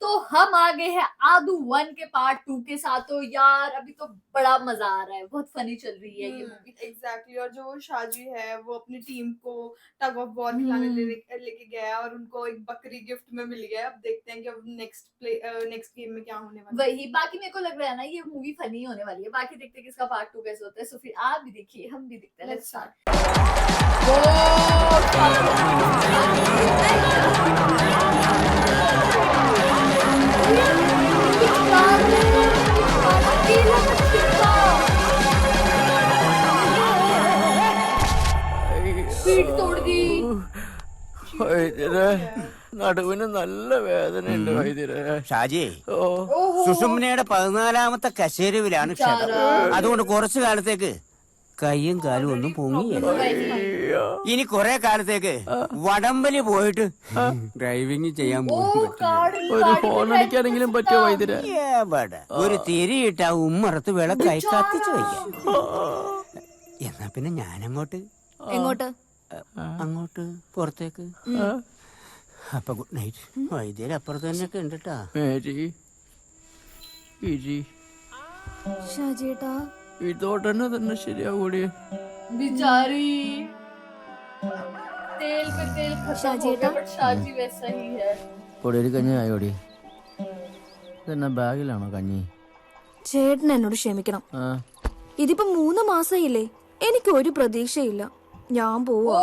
तो हम आ गए हैं आदू 1 के पार्ट 2 के साथ। तो यार अभी तो बड़ा मजा आ रहा है, बहुत फनी चल रही है ये मूवी। एग्जैक्टली। और जो शाजी है वो अपनी टीम को टग ऑफ वॉर खिलाने लेके गया और उनको एक बकरी गिफ्ट में मिल गया। अब देखते हैं कि अब नेक्स्ट गेम में क्या होने वाला है। वही, बाकी मेरे को लग रहा है ना ये मूवी फनी होने वाली है। बाकी देखते हैं कि इसका पार्ट 2 कैसे होता है। सो फिर आप भी देखिए, हम भी देखते हैं। Let's start. तोड़ दी। വൈദ്യരെ നടുവിന് നല്ല വേദനയുണ്ട് വൈദ്യരെ. ഷാജി, ഓ സുഷുമ്നയുടെ 14ാമത്തെ കശേരുവിലാണ് ക്ഷതം. അതുകൊണ്ട് കുറച്ചു കാലത്തേക്ക് കൈയും കാലും ഒന്നും പൊങ്ങിയല്ല. ഇനി കുറെ കാലത്തേക്ക് വടംവലി പോയിട്ട് ഡ്രൈവിംഗ് ചെയ്യാൻ ഒരു ഫോൺ അടിക്കാനെങ്കിലും പറ്റുമോ വൈദ്യരെ? ഒരു തിരിയിട്ട് ആ ഉമ്മറത്ത് വിളക്കായി കത്തിച്ചു വയ്ക്കാം. എന്നാ പിന്നെ ഞാനങ്ങോട്ട് എങ്ങോട്ട്? അങ്ങോട്ട് പുറത്തേക്ക്. അപ്പൊ ഗുഡ് നൈറ്റ്. വൈദ്യര് അപ്പുറത്ത് തന്നെയൊക്കെ ഉണ്ട് കേട്ടാ. ഷാജിയേട്ടാ ഇതോടനെ തന്നെ ശരിയാകൂടി. बेचारी तेल पे तेल खत्म हो गया, बट ഷാജി वैसा ही है. പൊടിയൊരു കഞ്ഞി ആയോടി. ഇതെന്നാ ബാഗിലാണോ കഞ്ഞി? ചേട്ടൻ എന്നോട് ക്ഷമിക്കണം. ഇതിപ്പോ 3 മാസമായില്ലേ, എനിക്ക് ഒരു പ്രതീക്ഷയില്ല. ഞാൻ പോവാ.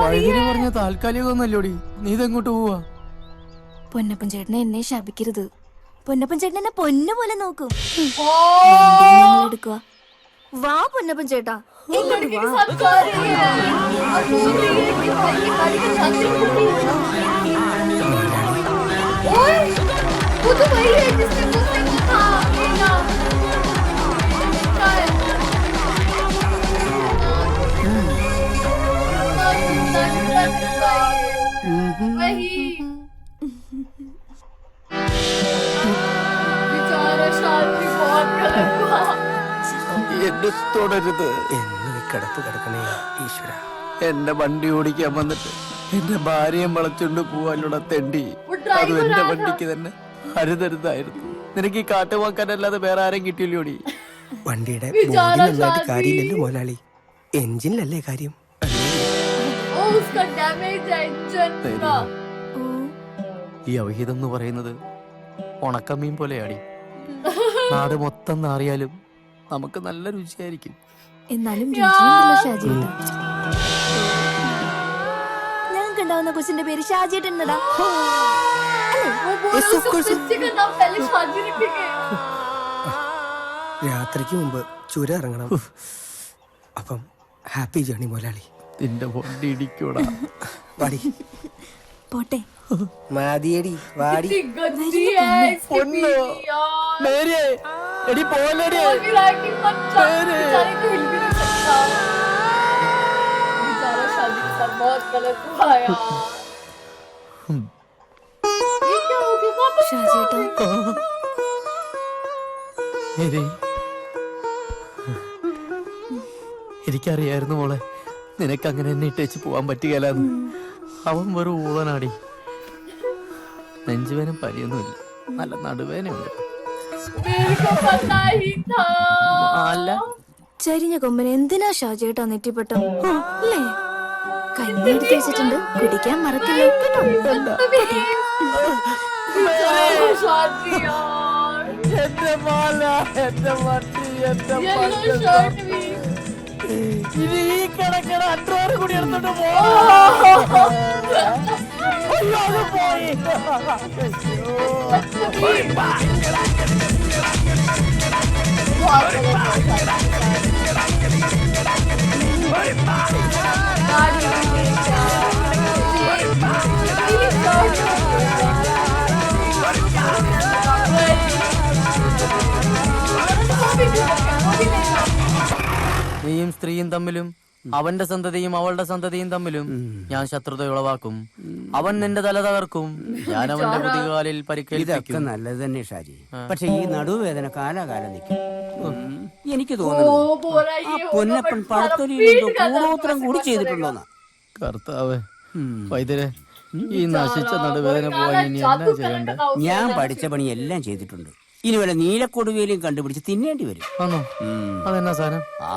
വൈദ്യുതി പറഞ്ഞ താൽക്കാലികമൊന്നല്ലോടി, നീ ഇതെങ്ങോട്ട് പോവാ? പൊന്നപ്പൻ ചേട്ടനെ എന്നെ ശപിക്കരുത്. പൊന്നപ്പൻ ചേട്ടൻ എന്നെ പൊന്നു പോലെ നോക്കും. എടുക്കുക. വാ പൊന്നപ്പൻ ചേട്ടാ, ഇങ്ങോട്ട് എന്നെ തുടരുത്. കിടപ്പ് കിടക്കണേ ഈശ്വര. എന്റെ വണ്ടി ഓടിക്കാൻ വന്നിട്ട് എന്റെ ഭാര്യയെ വളച്ചുകൊണ്ട് പോവാനുള്ള തെണ്ടി. അതും എന്റെ വണ്ടിക്ക് തന്നെ അരുതരുതായിരുന്നു. നിനക്ക് ഈ കാട്ടുവാക്കാനല്ലാതെ വേറെ ആരെയും കിട്ടിയില്ലോടി? വണ്ടിയുടെ നന്നായിട്ട് കാര്യമില്ലല്ലോ മുതലാളി, എഞ്ചിനിലല്ലേ കാര്യം. ഈ അവഹിതം എന്ന് പറയുന്നത് ഉണക്കമീൻ പോലെയാടി. നാട് മൊത്തം നാറിയാലും നമുക്ക് നല്ല രുചിയായിരിക്കും. എന്നാലും ഷാജിയേട്ടാ. ഞങ്ങൾക്ക് ഉണ്ടാവുന്ന കൊച്ചിന്റെ പേര് ഷാജിയേട്ടൻ എന്നടാ. രാത്രിക്ക് മുമ്പ് ചുരം ഇറങ്ങണം. അപ്പം ഹാപ്പി ജേണി മുതലാളി. നിന്റെ വണ്ടി ഇടിക്കൂടാ. വാടി. പോട്ടെ. മാതിയടി വാടി. എടി പോലെടി. बहुत गलत हुआ यार. ये क्या हो गया? वापस ഷാജിയേട്ടാ, എനിക്കറിയായിരുന്നു മോളെ, നിനക്ക് അങ്ങനെ എന്നെ ഇട്ടേച്ച് പോവാൻ പറ്റുകയില്ലെന്ന്. അവൻ വെറും ഊളനാടി. നെഞ്ചുവേനും പനിയൊന്നുമില്ല, നല്ല നടുവേനുണ്ട്. അല്ല, ചരിഞ്ഞ കൊമ്പന് എന്തിനാ ഷാജിയേട്ടാ നെറ്റിപ്പെട്ടം അല്ലേ? കഞ്ഞെടുത്ത് വെച്ചിട്ടുണ്ട്, കുടിക്കാൻ മറക്കില്ല കേട്ടോ. എന്റെ മാല, എന്റെ വണ്ടി, എന്റെ ഇനി ഈ കിടക്കണ അഡ്രോറ് കൂടി എടുത്തോണ്ട് പോയി. നീയും സ്ത്രീയും തമ്മിലും അവന്റെ സന്തതിയും അവളുടെ സന്തതിയും തമ്മിലും ഞാൻ ശത്രുത ഉളവാക്കും. അവൻ നിന്റെ തല തകർക്കും, ഞാൻ അവന്റെ കുതികാലിൽ പരിക്കേൽപ്പിക്കും. ഇതൊക്കെ നല്ലത് തന്നെ ഷാജി, പക്ഷെ ഈ നടുവേദന കാലാകാലം നിൽക്കും. എനിക്ക് തോന്നുന്നു ആ പൊന്നപ്പൻ പഴത്തൊലിയിൽ കൂടോത്രം കൂടി ചെയ്തിട്ടുണ്ടോന്നാ. കർത്താവ്, വൈദ്യരെ ഈ നശിച്ച നടുവേദന പോകാൻ ഇനി എന്നാ ചെയ്യണ്ടേ? ഞാൻ പഠിച്ച പണി എല്ലാം ചെയ്തിട്ടുണ്ട്. ഇനി വല്ല നീലക്കൊടുവേലും കണ്ടുപിടിച്ച് തിന്നേണ്ടി വരും. ആണോ? അതെന്നാ സാധനം? ആ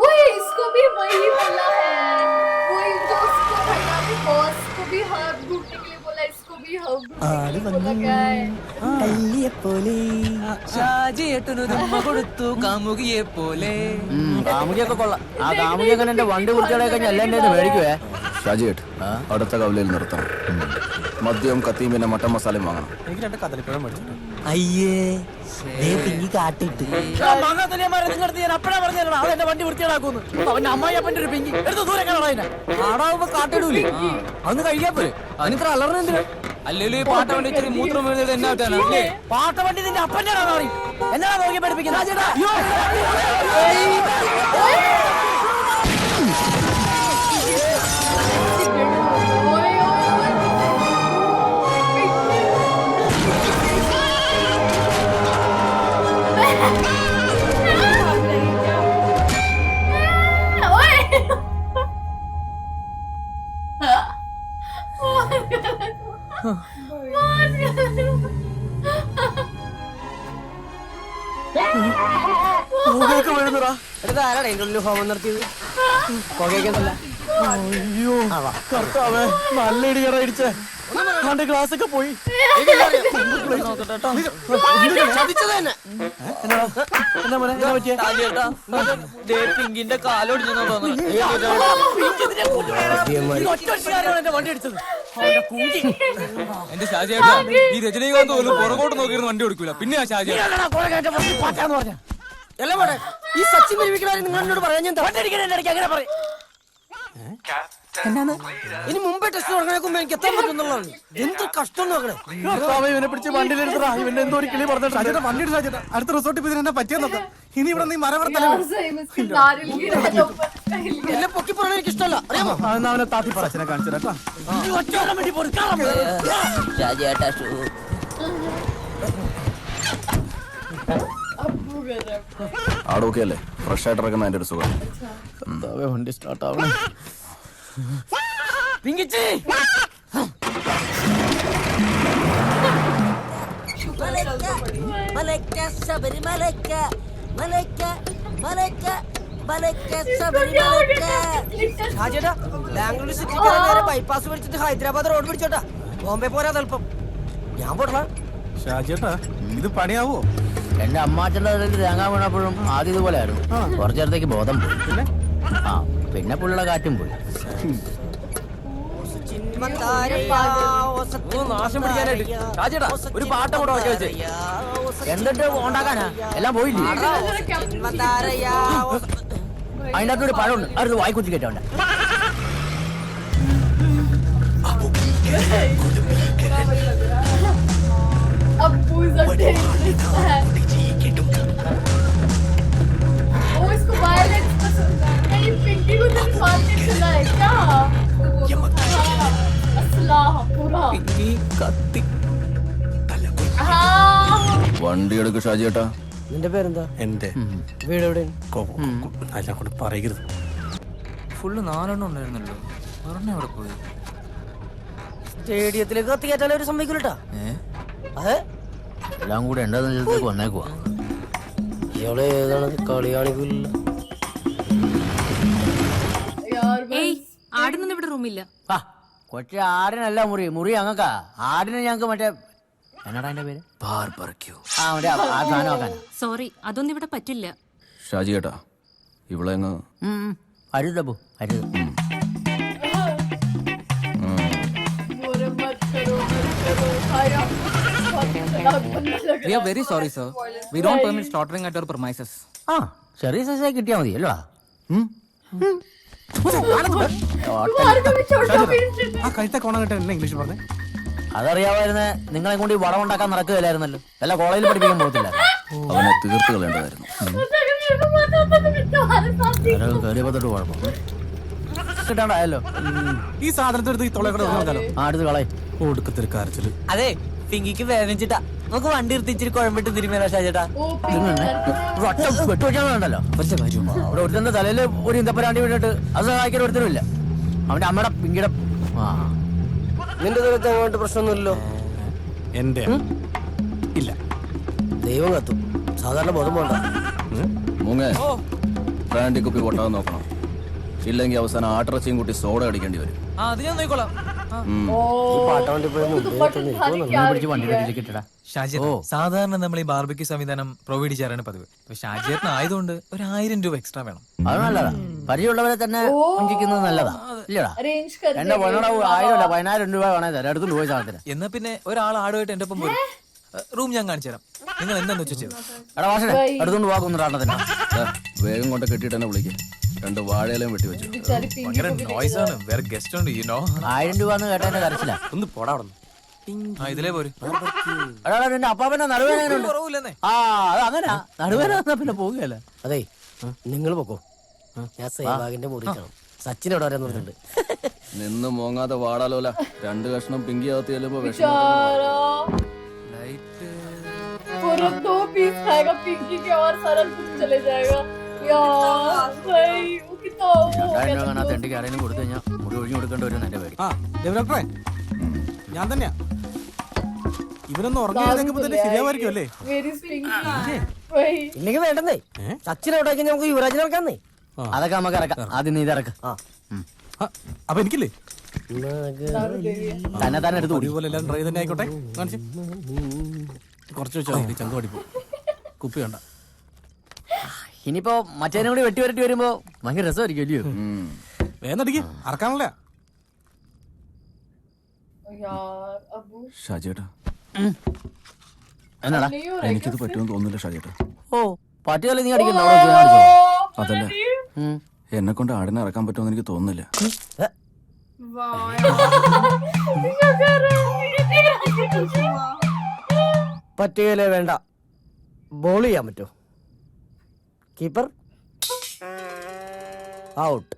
ओए इसको भी वही बोला है, वही जो उसको भैया ने बॉस को भी हग ढूंढने के लिए बोला, इसको भी हग ढूंढने के लिए बोला क्या है? കൊടുത്തു കാമുകിയെ പോലെ. കാമുകിയൊക്കെ കൊള്ളാം. ആ കാമുകിയൊക്കെ എന്റെ വണ്ടി കുറിച്ചുകളെ കഴിഞ്ഞാൽ എല്ലാം എന്റെ മേടിക്കുവേ. ഷാജിയേട്ട് അടുത്ത കവലയിൽ നിർത്തണം. മദ്യവും കത്തിയും പിന്നെ മട്ടൻ മസാലയും വാങ്ങണം. എനിക്ക് 2 കദളിപ്പഴം മേടിച്ചിട്ട്. അയ്യേ പിങ്ങി കാട്ടിട്ട് അപ്പഴാ പറഞ്ഞാ അതെന്റെ വണ്ടി വൃത്തിയാക്കൂന്ന്. അവന്റെ അമ്മായി അപ്പന്റെ ഒരു പിങ്കി എടുത്ത് ദൂരെ കാണാ. ആടാവുമ്പോ കാട്ടിടൂലേ? അതൊന്ന് കഴിക്കാൻ പോരെ. അതിനിത്ര അലർന്ന് എന്തിനാ? അല്ലല്ലോ ഈ പാട്ട വണ്ടി ഇച്ചിരി മൂത്രം വീഴുന്നത് എന്നാട്ടാണ് അല്ലേ? പാട്ട വണ്ടി നിന്റെ അപ്പന്റെ എന്നാ നോക്കി പഠിപ്പിക്കുന്നത്? ओए ഹോമം നടത്തിയത് പുകയ്ക്കുന്നല്ല. അയ്യോ കർത്താവേ, നല്ല ഇടികട ഇടിച്ചേ. അവന്റെ ഗ്ലാസ് ഒക്കെ പോയി. പിങ്കിന്റെ കാലൊടിഞ്ഞെന്നാ തോന്നുന്നു. വണ്ടി അടിച്ചത് എന്റെ ഷാജിയേട്ടാ, ഈ രജനീകാന്ത് പോലും പുറകോട്ട് നോക്കിയിരുന്ന് വണ്ടി കൊടുക്കൂല. പിന്നെ ആ ഷാജിയേട്ടാ പറഞ്ഞ എല്ലാം പോട്ടെ. ഈ സച്ചിൻ വിരമിക്കണ നിങ്ങൾ എന്നോട് പറയാൻ ഞാൻ വണ്ടി അടിക്കണ ഇടയ്ക്ക് അങ്ങനെ പറയും. എന്നാണ് ഇനി മുമ്പേ ടെസ്റ്റ് തുടങ്ങണേക്കുമ്പോ എനിക്ക് എത്താൻ പറ്റുന്നുള്ളതാണ്. എന്ത് കഷ്ടം നോക്കണേ. ഇവനെ പിടിച്ച് വണ്ടിയിലെടുത്താ ഇവന്റെ എന്തോ ഒരു കിളി പറഞ്ഞിട്ട് വണ്ടി എടുത്താ അടുത്ത റിസോർട്ട് ഇപ്പൊ ഇതിനെ പറ്റിയാ നോക്കാം. ഇനി ഇവിടെ നീ മരവർത്തല यार सही में इसकी नारियल गिरा है तो ऊपर से हिल गया। എന്നെ പൊക്കി പറയണ എനിക്ക് ഇഷ്ടമല്ല. അറിയാമോ? അവനെ താത്തി പറച്ചനെ കാണിച്ചു കേട്ടോ. अब्बू गजब। ആടെ ഓക്കെ അല്ലേ? ഫ്രഷ് ആയിട്ട് ഇറക്കുന്ന അതിന്റെ ഒരു സുഖം. വണ്ടി സ്റ്റാർട്ട് ആവണം. പിങ്കിച്ചി ഷാജിയേട്ടാ, ബാംഗ്ലൂർ സിറ്റിക്ക് നേരെ ബൈപ്പാസ് പിടിച്ചിട്ട് ഹൈദരാബാദ് റോഡ് പിടിച്ചോട്ടാ. ബോംബെ പോരാ എളുപ്പം. ഞാൻ പോട്ടാ. ഷാജിയേട്ടാ, ഇത് പണിയാവോ? എന്റെ അമ്മാച്ചന്റെ തേങ്ങാ വീണപ്പോഴും ആദ്യം ഇതുപോലെ ആയിരുന്നു. കുറച്ചു നേരത്തേക്ക് ബോധം പോയി. പിന്നെ പുള്ളിയുടെ കാറ്റും പോയി. നാശം പിടിക്കാനായിട്ട് ഷാജിയേട്ടാ ഒരു പാട്ടം കൂടെ ഉറക്കി വെച്ചേ. എന്നിട്ട് ഉണ്ടാക്കാനാ എല്ലാം പോയില്ലേ? അതിൻ്റെ അകത്ത് ഒരു പഴമുണ്ട്, അടുത്ത് വായിക്കുത്തി കയറ്റോണ്ട. अब्बू is a dangerous man. वो इसको violence पसंद है। नहीं पिंकी को तो मार के चला है क्या? हाँ, असलाह पूरा। കത്തി हाँ വണ്ടി എടുക്ക് ഷാജിയേട്ടാ. നിന്റെ പേരെന്താ? എന്റെ വീട് എവിടെ? എല്ലാം കൊണ്ട് പറയരുത്. ഫുള്ള് 4 ഉണ്ടായിരുന്നല്ലോ. പറഞ്ഞ അവിടെ പോയി. സ്റ്റേഡിയത്തിലേക്ക് കത്തി കയറ്റാൻ ഒരു സമ്മതിക്കൂലട്ടാ. അതെ, എല്ലാം കൂടെ എന്റെ നേരത്തേക്ക് വന്നേക്കുവാ. ഇയാളെ ഏതാണ് കളിയാണിക്കില്ല. यार ഏയ് ആടിനൊന്നും ഇവിടെ റൂമില്ല. ആ കൊച്ചി ആടിനല്ല മുറി, മുറി ഞങ്ങൾക്കാ. ആടിന് ഞങ്ങക്ക് മറ്റേ എന്നാടാ എന്റെ പേര്? ബാർബക്യൂ. ആ മറ്റേ ആ സാധനം ആക്കാനാ. സോറി, അതൊന്നും ഇവിടെ പറ്റില്ല. ഷാജിയേട്ടാ, ഇവിടെ അങ്ങ് അരുത് അബു, അരുത്. बोरे मत करो भाई। We are very sorry, sir. We don't permit slaughtering at our premises. ആ ചെറിയ സൈസായി കിട്ടിയാ മതി അല്ലോ. मार को भी छोटा पीस ആ കഴുത്തെ കോണം കിട്ടാൻ എന്നെ ഇംഗ്ലീഷ് പറഞ്ഞേ. അതറിയാമായിരുന്നേ നിങ്ങളെ കൊണ്ട് ഈ വടം ഉണ്ടാക്കാൻ നടക്കുകയില്ലായിരുന്നല്ലോ. അല്ല കോളേജിൽ പഠിപ്പിക്കാൻ പോകത്തില്ല. അവനെ തീർത്ത് കളയേണ്ടതായിരുന്നു. കയറിയപ്പോ തൊട്ട് കുഴപ്പം കിട്ടാണ്ടായല്ലോ. ഈ സാധനത്തെടുത്ത് ഈ തൊളയെ കൂടെ നോക്കാലോ. ആ അടുത്ത് കളയും. ഒടുക്കത്തിൽ കരച്ചില്. അതെ, പിങ്കിക്ക് വേദനിച്ചിട്ടാ. നമുക്ക് വണ്ടി എടുത്ത് ഇച്ചിരി കുഴമ്പിട്ട് തിരുമേല ഷാജിയേട്ടാ. വെട്ടുവെച്ചാണല്ലോ അവിടെ ഒരുത്തന്റെ തലയിൽ ഒരു ഇന്തപ്പരാണ്ടി വീണിട്ട് അത് സഹായിക്കാൻ ഒരുത്തരുമില്ല. അവന്റെ അമ്മയുടെ പിങ്കിയുടെ ആ നിന്റെ ദൈവത്തെ അങ്ങോട്ട് പ്രശ്നമൊന്നുമില്ലല്ലോ. എന്റെ ഇല്ല. ദൈവം കത്തും. സാധാരണ ബോധം പോണ്ട. മൂങ്ങേ ബ്രാൻഡി കുപ്പി പൊട്ടാൻ നോക്കണം. ഇല്ലെങ്കിൽ അവസാനം ആട്ടിറച്ചിയും കൂട്ടി സോഡ അടിക്കേണ്ടി വരും. അത് ഞാൻ നോക്കിക്കോളാം. പാട്ടവണ്ടി പോയി പിടിച്ച് വണ്ടിയുടെ അടിയിലേക്ക് ഇട്ടടാ. ഷാജി സാധാരണ നമ്മൾ ഈ ബാർബിക്യൂ സംവിധാനം പ്രൊവൈഡ് ചെയ്യാറാണ് പതിവ്. ഷാജിയേട്ടൻ ആയതുകൊണ്ട് 1000 രൂപ എക്സ്ട്രാ വേണം. അത് നല്ലതാ. പരിചയമുള്ളവരെ തന്നെ വഞ്ചിക്കുന്നത് നല്ലതാ ഇല്ലടാ. अरेंज कर എന്റെ പൊന്നോട് 1000 അല്ല 10000 രൂപ വേണേ തരാം. എടുത്തുകൊണ്ട് പോയി സാധനത്തിന്. എന്നാ പിന്നെ ഒരാൾ ആടുമായിട്ട് എന്റെ ഒപ്പം പോരും. റൂം ഞാൻ കാണിച്ചു തരാം. നിങ്ങൾ എന്താന്ന് വെച്ചാൽ ചെയ്തു. എടാ വാസനെ എടുത്തുകൊണ്ട് പോകാൻ വേഗം കൊണ്ട് കെട്ടിയിട്ട് തന്നെ വിളിക്കും. 2 വാഴയിലും വെട്ടി വെച്ചു. बेचारी पिंकी ഭയങ്കര നോയ്സ് ആണ്. വേറെ ഗസ്റ്റ് ഉണ്ട് യുനോ. 1000 രൂപ എന്ന് കേട്ടതിന്റെ കരച്ചില്ല. ഒന്ന് പോടാ അവിടെ. ഇതിലേ പോര്. എടാ നിന്റെ അപ്പാപ്പന്റെ നടുവേന കുറവില്ലെന്നേ. ആ അത് അങ്ങനെ നടുവേന വന്നാ പിന്നെ പോകുകയല്ലേ. അതെ നിങ്ങൾ പൊക്കോ. ഞാൻ സേവാഗിന്റെ മുറിക്കണം. സച്ചിൻ എവിടെ വരെ പറഞ്ഞിട്ടുണ്ട്. നിന്ന് മോങ്ങാതെ വാടാലോല. 2 കഷ്ണം പിങ്കി അകത്ത് ചെല്ലുമ്പോ बेचारा पूरा 2 पीस खाएगा पिंकी के और सारा कुछ चले जाएगा यार भाई वो कितना वो हो गया था। രൂപ തെണ്ടിക്ക് ആരെങ്കിലും കൊടുത്തു കഴിഞ്ഞാൽ മുടി ഒഴിഞ്ഞു കൊടുക്കേണ്ടി വരും എന്റെ പേര്. ആ ഡോക്ടറെ ഞാൻ തന്നെയാ. ഇവരൊന്നും ഉറങ്ങിയപ്പോ തന്നെ ശരിയാവായിരിക്കും അല്ലേ? Where is Pinky? भाई ഇല്ലെങ്കിൽ വേണ്ടെന്നേ. സച്ചിൻ എവിടെ നമുക്ക് യുവരാജിനെ ഇറക്കാന്നേ. അതൊക്കെ നമുക്ക് ഇറക്കാം. ആദ്യം നീ ഇറക്ക. അപ്പൊ എനിക്കില്ലേ? दारू दे दिया തന്നെ തന്നെ എടുത്ത് കുടി. പോലെ എല്ലാം ഡ്രൈ തന്നെ ആയിക്കോട്ടെ. കാണിച്ചു കുറച്ച് വെച്ചാൽ മതി. ചന്ത പഠിപ്പോ കുപ്പി വേണ്ട. ഇനിയിപ്പോ മറ്റേനെ കൂടി വെട്ടി വരട്ടി വരുമ്പോ ഭയങ്കര രസമായിരിക്കും അല്ലയോ? വേഗടിക്ക് അറക്കാനല്ലേ. यार अबू ഷാജിയേട്ടാ എന്നാടാ नहीं हो रहा है എനിക്കിത് പറ്റുമെന്ന് തോന്നുന്നില്ല ഷാജിയേട്ടാ. ഓ പറ്റിയല്ലേ നീ അടിക്കുന്നു. അവിടെ വെച്ച് കാണിച്ചോ. അതല്ല എന്നെ കൊണ്ട് ആടിനെ ഇറക്കാൻ പറ്റുമെന്ന് എനിക്ക് തോന്നുന്നില്ല. പറ്റുകയില്ലേ വേണ്ട. ബോൾ ചെയ്യാൻ പറ്റോ? Keeper out.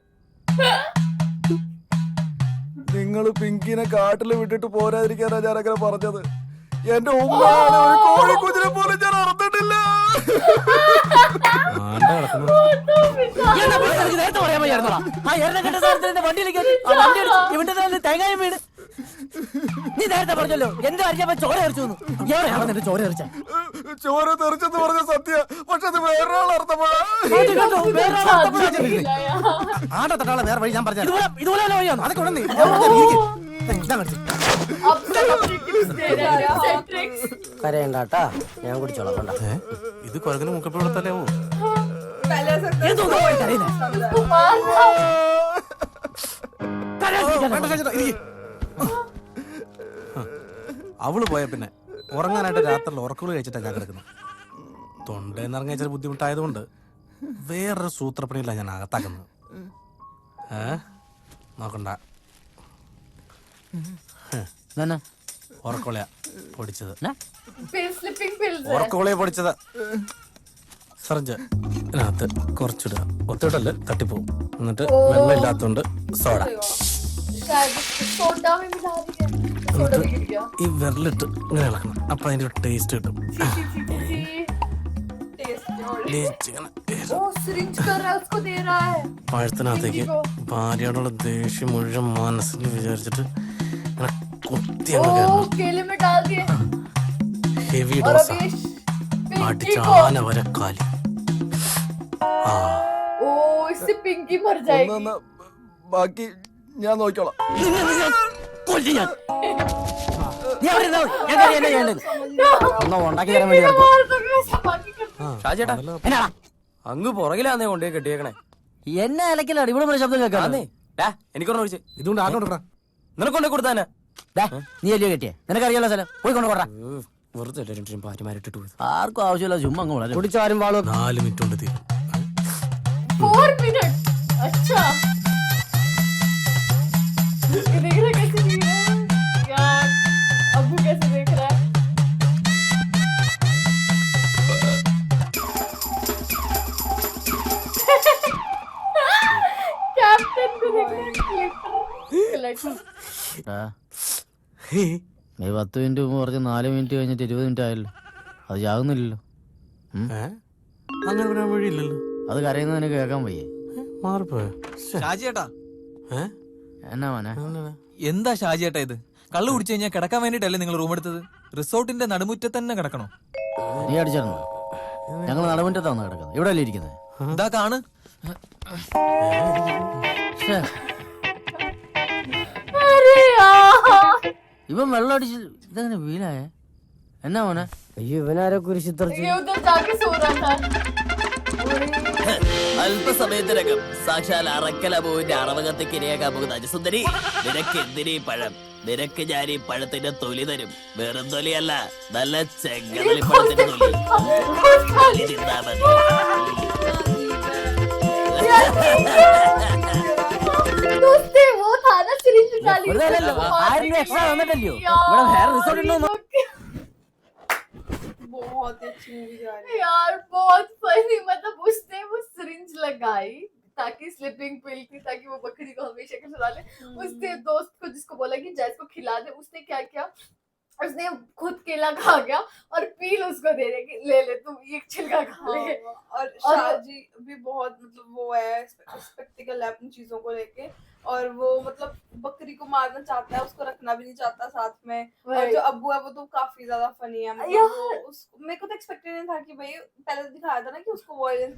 നിങ്ങൾ പിങ്കിനെ കാട്ടിൽ വിട്ടിട്ട് പോരാതിരിക്കാനാ ഞാനങ്ങനെ പറഞ്ഞത്. എന്റെ ഉമ്മയാണ് ഒരു കോഴിക്കുഞ്ഞിനെ പോലും ഞാൻ അറുത്തിട്ടില്ല. നേരത്തെ പറയാൻ വയ്യായിരുന്നോടാ. ആ എണ്ണ കെട്ട സാധനത്തിന്റെ വണ്ടിയിലേക്ക് ഇവന്റെ തേങ്ങായും വീട്. നീ നേരത്തെ പറഞ്ഞല്ലോ എന്റെ അരിച്ചപ്പോ ചോര എറിച്ചു. എവിടെയാണ് നിന്റെ ചോര എറിച്ച? ചോര തെറിച്ചെന്ന് പറഞ്ഞ സത്യ. പക്ഷെ അത് വേറൊരാൾ അർത്ഥമാണ്. ആടെ തട്ടാളെ വേറെ വഴി ഞാൻ പറഞ്ഞു. ഇതുപോലെ വഴിയാണ്. അതൊക്കെ ഉടനെ अब सब अपनी टिप्स दे रहे हैं सेट्रिक्स കരയണ്ടാട്ടാ. ഞാൻ കുടിച്ചോളാം. കണ്ട ഇത് കൊരങ്ങനെ മുക്കപ്പി കൊടുത്തല്ലേ? पहले ऐसा उसको मारना അവള് പോയ പിന്നെ ഉറങ്ങാനായിട്ട് രാത്രിയിൽ ഉറക്കുകൾ കഴിച്ചിട്ടാ ഞാൻ കിടക്കുന്നത്. തൊണ്ടേന്നിറങ്ങിയ ചില ബുദ്ധിമുട്ടായതുകൊണ്ട് വേറൊരു സൂത്രപ്പണിയില്ല ഞാൻ അകത്താക്കുന്നത്. നോക്കണ്ട. ഉറക്കോളയാ പൊടിച്ചത്. पिल स्लिपिंग पिल्स है ഉറക്കോളയെ പൊടിച്ചത്. സറിഞ്ച് ഇതിനകത്ത് കുറച്ചിടുക. ഒത്തിട്ടല്ലേ തട്ടിപ്പോവും. എന്നിട്ട് വെള്ളം ഇല്ലാത്തോണ്ട് സോഡ. शायद सोडा में मिला रही है सोडा भी गिर गया ഈ വിരലിട്ട് ഇങ്ങനെ ഇളക്കണം. അപ്പൊ അതിന്റെ ടേസ്റ്റ് കിട്ടും. ടേസ്റ്റ് ഇങ്ങനെ ओ सिरिंज कर रहा है उसको दे रहा है പഴത്തിനകത്തേക്ക് ഭാര്യയോടുള്ള ദേഷ്യം മുഴുവൻ മനസ്സിൽ വിചാരിച്ചിട്ട് ഇങ്ങനെ കുത്തി അങ്ങ് ओ കയറണം. केले में डाल दिए ഹെവി और ഡോസ. अभी पिंकी അടിച്ച को ആന വരെ കാലി. ആ ओ इससे पिंकी मर जाएगी ബാക്കി ഞാൻ നോക്കിക്കോളാം. കൊല്ലി ഞാൻ. നീ അവിടെ ഇരുന്നോ. ഞാൻ കാര്യം എന്നാ ചെയ്യേണ്ടത്? ഒന്നും ഉണ്ടാക്കി തരാൻ വേണ്ടി നടക്കും. मार तो कैसा बाकी कर ഷാജേട്ടാ എന്നാടാ അങ്ങ് പുറകിലാന്നേ കൊണ്ടേ കെട്ടിയേക്കണേ. എന്നെ ഇലക്കിലാണ് ഇവിടെ ഒരു ശബ്ദം കേൾക്കാന്നേ. എനിക്കൊരെണ്ണം ഒഴിച്ച്. ഇതുകൊണ്ട് ആട്ടോട്ടാ. നിനക്കൊണ്ടേ കൊടുത്താനെ. നീ അല്ലയോ കെട്ടിയേ? നിനക്കറിയാലോ സ്ഥലം. പോയി കൊണ്ട് കൊണ്ടാ. വെറുതെ രണ്ടും ഭാര്യമാരിട്ടിട്ട് പോയി. ആർക്കും ആവശ്യമില്ല. ചുമ്മാ അങ്ങ് വളരെ കുടിച്ചാരും വാളും 4 മിനിറ്റ് കൊണ്ട് തീരും. 4 मिनट अच्छा ये देख रहा कैसे देख रहा है यार अबू कैसे देख रहा है कैप्टन को देख रहा है कलेक्टर നീ 10 മിനിറ്റ് മുമ്പ് പറഞ്ഞ് 4 മിനിറ്റ് കഴിഞ്ഞിട്ട് 20 മിനിറ്റ് ആയല്ലോ. അത് ചാകുന്നില്ലല്ലോ. അങ്ങനെ വരാൻ വഴിയില്ലല്ലോ. അത് കരയുന്നതിന് കേൾക്കാൻ വയ്യേ. മാറിപ്പോയോ? ഷാജിയേട്ടാ എന്നാ മോനെ? എന്താ ഷാജിയേട്ടാ ഇത്? കള്ളു കുടിച്ചു കഴിഞ്ഞാൽ കിടക്കാൻ വേണ്ടിട്ടല്ലേ നിങ്ങൾ റൂം എടുത്തത്? റിസോർട്ടിന്റെ നടുമുറ്റത്ത് തന്നെ കിടക്കണോ? നീ അടിച്ചിരുന്നു. ഞങ്ങൾ നടുമുറ്റത്താണ് കിടക്കുന്നത്. ഇവിടെ അല്ലേ ഇരിക്കുന്നത്? ഇതാ കാണ്. ശ്ശേ, अरे यार ഇവൻ വെള്ളം അടിച്ച് ഇതെങ്ങനെ വീലായേ? എന്നാ മോനെ? അയ്യോ ഇവനാരോ കുരിശിത്തറച്ചു. ये उधर जाके सो रहा था. അല്പസമയത്തിനകം സാക്ഷാൽ അറക്കലബുവിന്റെ അറവകത്തേക്ക് ഇരയാക്കാൻ പോകുന്ന അജസുന്ദരി, നിനക്ക് എന്തിനീ പഴം? നിനക്ക് ഞാൻ ഈ പഴത്തിന്റെ തൊലി തരും. വെറും തൊലിയല്ല, നല്ല ചെങ്കതലി പഴത്തിന്റെ തൊലി. തൊലി തിന്നാ മതി. दोस्ते वो था ना सिरिंज डाली. വെറുതെ അല്ലല്ലോ, 1000 രൂപ എക്സ്ട്രാ തന്നിട്ടല്ലയോ? ഇവിടെ വേറെ റിസോർട്ട് ഉണ്ടോ? बहुत ही अच्छी मूवी जा रही है यार बहुत फनी. मतलब उसने वो सिरिंज लगाई ताकि स्लीपिंग पिल थी ताकि वो बकरी को हमेशा के सुला ले. उसने दोस्त को जिसको बोला कि जैस को खिला दे, उसने क्या किया, उसने खुद केला खा गया और पील उसको दे रहे कि ले ले तू एक छिलका खा ले. और शाहजी भी बहुत मतलब वो है, स्पेक्टिकल है अपनी चीजों को लेके, और वो मतलब बकरी को मारना चाहता है, उसको रखना भी नहीं चाहता साथ में. और जो अब्बू है वो तो काफी ज्यादा फनी है. मतलब वो मेरे को तो एक्सपेक्टेड नहीं था कि भाई पहले तो दिखाया था ना कि उसको वॉयलेंस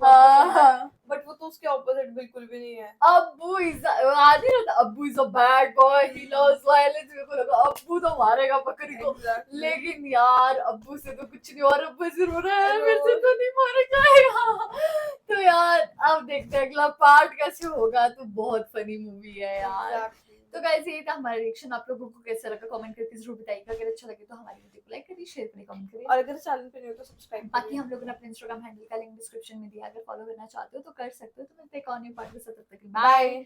बट वो तो उसके ऑपोजिट बिल्कुल भी नहीं है. अब्बू इज आदि ना, अब्बू is a bad boy, he loves violence. मेरे को लगा अब्बू तो मारेगा बकरी को. Exactly. लेकिन यार अब्बू से तो कुछ नहीं, और अब्बू सिर्फ हो रहा है मेरे से तो नहीं मारा जाएगा. तो यार अब देखते हैं अगला पार्ट कैसे होगा. तो बहुत फनी मूवी है यार. Exactly. तो गाइस ये था हमारा रिएक्शन. आप लोगों को कैसा लगा कमेंट करके जरूर बताइएगा. अगर अच्छा लगे तो हमारी वीडियो को लाइक करिए, शेयर करिए, कमेंट करिए. और अगर चैनल पे नहीं हो तो सब्सक्राइब बाकी हम लोगों ने अपने इंस्टाग्राम हैंडल का लिंक डिस्क्रिप्शन में दिया, अगर फॉलो करना चाहते हो तो कर सकते हो. तो मिलते हैं एक और न्यू पार्ट के साथ. तब तक बाय.